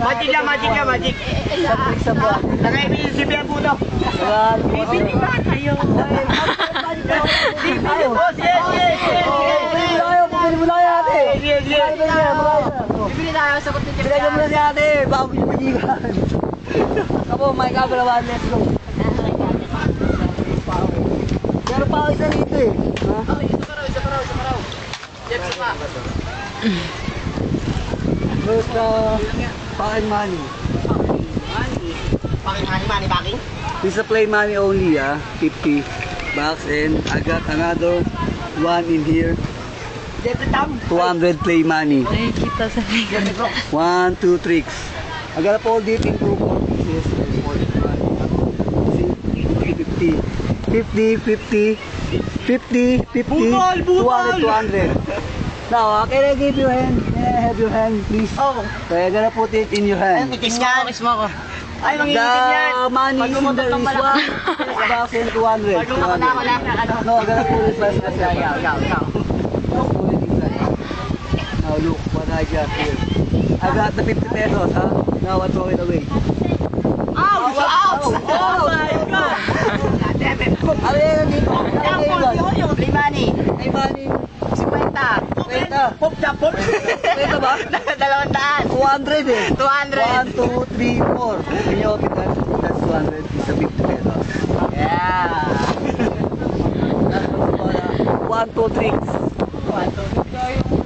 Magic lang, magic lang, magic. Sa buwan. Nakaibigin si Bea Puno. Bibili ba kayo? Bibili po, sige, sige, sige. Bibili tayo, bibili mo na yan ate. Sige, sige. Bibili tayo, sagot ni Jeff. Bibili mo na si ate, bago yung magigan. Ako, may kagalawan, let's go. Pero pa ako isa dito eh. Isa pa raw. Jeff, isa pa. First, pocket money. Money, backing? This is play money only, 50 bucks, and I got another one in here. Jeff, tam. 200 play money. Nakikita sa likod. 1, 2 tricks. I gotta fold it into 4 pieces. And fold it one. See, 50, 50, 50, 50, 50, Bukol, bukol. 200, 200. Now, can I give you hand? May I have your hand, please? Oh. So, I'm gonna put it in your Ay, hand. itis ka. Kiss mo ako. Ay, mangingitin yan. The money is in there is 1,200. Wala. No, I'm gonna put it first. Let's put it inside. Now look what I got here. I got the 50 pesos, huh? Now I throw it away. Ouch! Ouch! Oh my God! Damn it! Ano yan dito? Ano yan? Yung play money. Ay, money. 50. 50. Pop na pop. 50 ba? 200. 200 eh. 200. 1, 2, 3, 4. Can you open that? That's 200. It's a 50 pesos. Yeah. That's 1, 2, 3. 1, 2, 3.